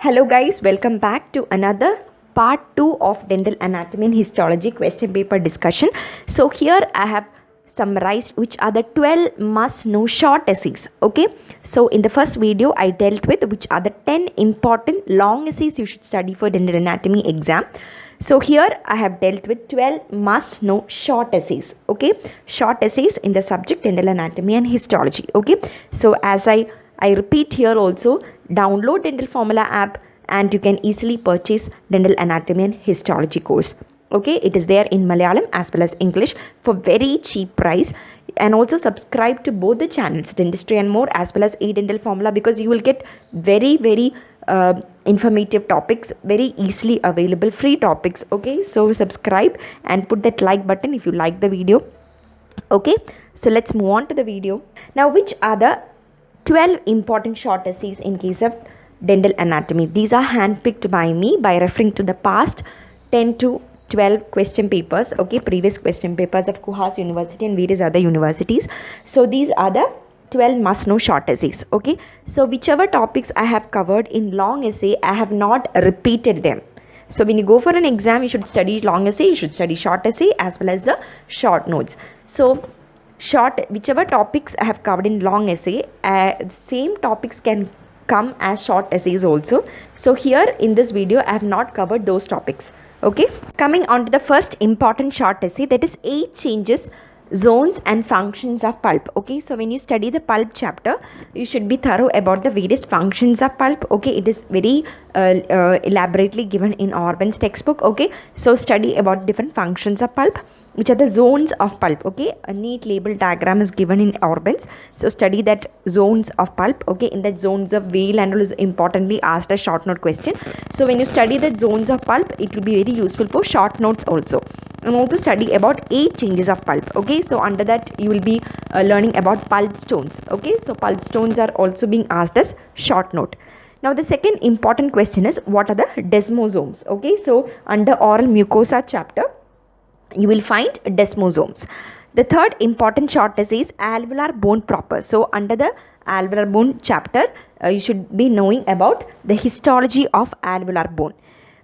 Hello guys, welcome back to another part 2 of dental anatomy and histology question paper discussion. So here I have summarized which are the 12 must know short essays. Okay, so in the first video I dealt with which are the 10 important long essays you should study for dental anatomy exam. So here I have dealt with 12 must know short essays. Okay, short essays in the subject dental anatomy and histology. Okay, so as I repeat here also, download Dental Formula app and you can easily purchase Dental Anatomy and Histology course. Okay, it is there in Malayalam as well as English for very cheap price. And also subscribe to both the channels, Dentistry and More, as well as Dental Formula, because you will get very informative topics, very easily available free topics. Okay, so subscribe and put that like button if you like the video. Okay, so let's move on to the video. Now, which are the 12 important short essays in case of dental anatomy? These are handpicked by me by referring to the past 10 to 12 question papers, okay, previous question papers of Kuhas University and various other universities. So these are the 12 must know short essays. Okay, so whichever topics I have covered in long essay, I have not repeated them. So when you go for an exam, you should study long essay, you should study short essay as well as the short notes. So whichever topics I have covered in long essay, same topics can come as short essays also. So here in this video I have not covered those topics. Okay, coming on to the first important short essay, that is 8 changes, zones and functions of pulp. Okay, so when you study the pulp chapter, you should be thorough about the various functions of pulp. Okay, it is very elaborately given in Orban's textbook. Okay, so study about different functions of pulp, which are the zones of pulp. Okay, a neat label diagram is given in Orban's, so study that zones of pulp. Okay, in that zones of veil and all is importantly asked a short note question. So when you study that zones of pulp, it will be very useful for short notes also. And also study about 8 changes of pulp. Okay, so under that you will be learning about pulp stones. Okay, so pulp stones are also being asked as short note. Now the second important question is, what are the desmosomes? Okay, so under oral mucosa chapter you will find desmosomes. The third important short essay is alveolar bone proper. So under the alveolar bone chapter, you should be knowing about the histology of alveolar bone.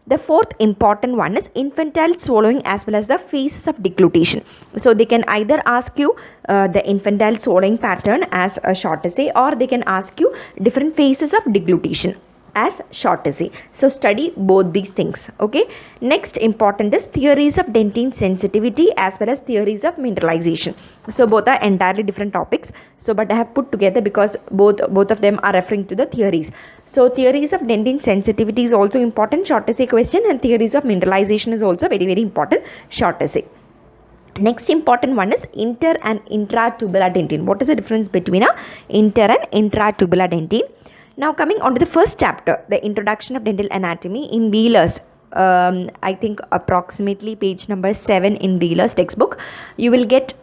The fourth important one is infantile swallowing as well as the phases of deglutition. So they can either ask you the infantile swallowing pattern as a short essay, or they can ask you different phases of deglutition as short essay. So study both these things. Okay, next important is theories of dentine sensitivity as well as theories of mineralization. So both are entirely different topics, so but I have put together because both of them are referring to the theories. So theories of dentine sensitivity is also important short essay question, and theories of mineralization is also very important short essay. Next important one is inter and intratubular dentine. What is the difference between a inter and intratubular dentine? Now coming on to the first chapter, the introduction of dental anatomy in Wheeler's, I think approximately page number 7 in Wheeler's textbook, you will get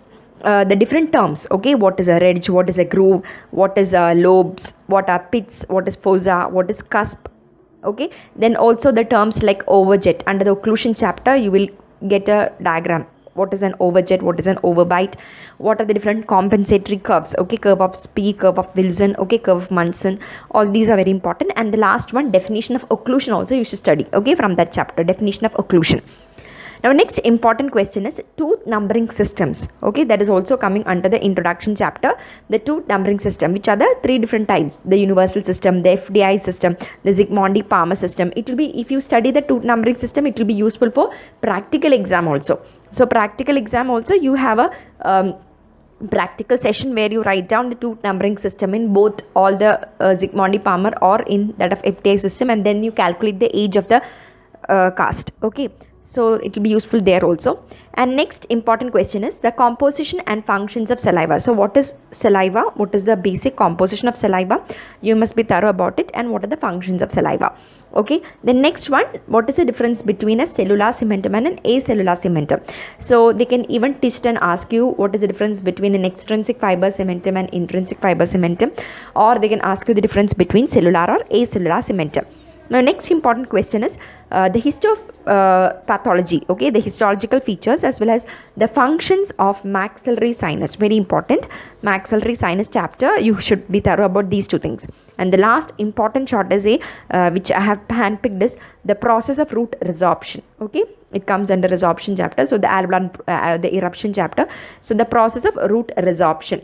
the different terms. Okay, what is a ridge, what is a groove, what is lobes, what are pits, what is fossa, what is cusp. Okay, then also the terms like overjet. Under the occlusion chapter you will get a diagram. What is an overjet, what is an overbite, what are the different compensatory curves. Okay, curve of Spee, curve of Wilson, okay, curve of Munson, all these are very important. And the last one, definition of occlusion, also you should study. Okay, from that chapter, definition of occlusion. Now next important question is tooth numbering systems. Okay, that is also coming under the introduction chapter. The tooth numbering system, which are the 3 different types: the universal system, the FDI system, the Zsigmondy-Palmer system. It will be, if you study the tooth numbering system, it will be useful for practical exam also. So practical exam also, you have a practical session where you write down the tooth numbering system in both all the Zsigmondy-Palmer or in that of FDI system, and then you calculate the age of the cast. Okay, so it will be useful there also. And next important question is the composition and functions of saliva. So what is saliva? What is the basic composition of saliva? You must be thorough about it. And what are the functions of saliva? Okay, the next one, what is the difference between a cellular cementum and an acellular cementum? So they can even twist and ask you what is the difference between an extrinsic fiber cementum and intrinsic fiber cementum, or they can ask you the difference between cellular or acellular cementum. Now next important question is the history of pathology, okay, the histological features as well as the functions of maxillary sinus. Very important, maxillary sinus chapter, you should be thorough about these two things. And the last important short essay which I have handpicked is the process of root resorption, okay, it comes under resorption chapter. So the alveolar the eruption chapter, so the process of root resorption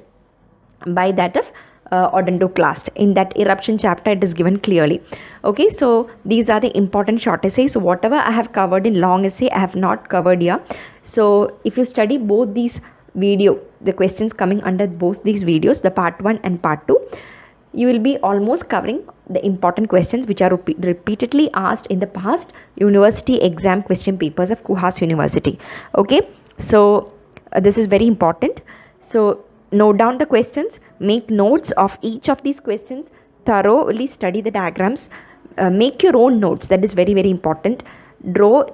by that of odontoclast. In that eruption chapter it is given clearly. Okay, so these are the important short essays. So whatever I have covered in long essay I have not covered here. So if you study both these video, the questions coming under both these videos, the part 1 and part 2, you will be almost covering the important questions which are repeatedly asked in the past university exam question papers of Kuhas University. Okay, so this is very important. So note down the questions, make notes of each of these questions, thoroughly study the diagrams, make your own notes, that is very very important. Draw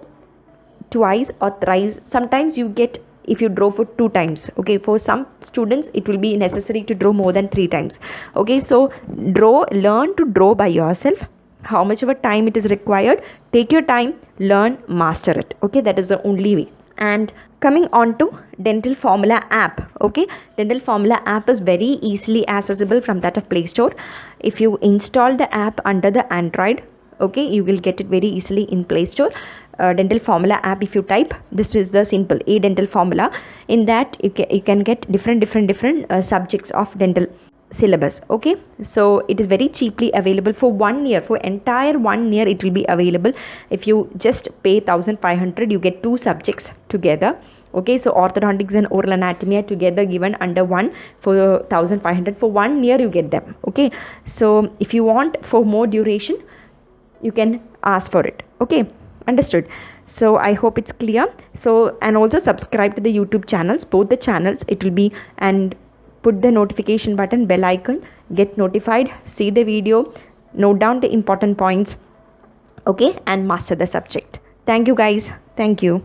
twice or thrice, sometimes you get, if you draw for 2 times, okay, for some students it will be necessary to draw more than 3 times. Okay, so learn to draw by yourself, how much of a time it is required, take your time, learn, master it. Okay, that is the only way. And coming on to dental formula app, okay, dental formula app is very easily accessible from that of Play Store. If you install the app under the Android, okay, you will get it very easily in Play Store. Dental formula app, if you type, this is the simple a dental formula, in that you can get different subjects of dental syllabus. Okay, so it is very cheaply available for 1 year, for entire 1 year it will be available. If you just pay 1500, you get 2 subjects together. Okay, so orthodontics and oral anatomy are together given under one for 1500, for 1 year you get them. Okay, so if you want for more duration you can ask for it. Okay, understood. So I hope it's clear. So, and also subscribe to the YouTube channels, both the channels it will be, and put the notification button, bell icon, get notified, see the video, note down the important points, okay, and master the subject. Thank you guys. Thank you.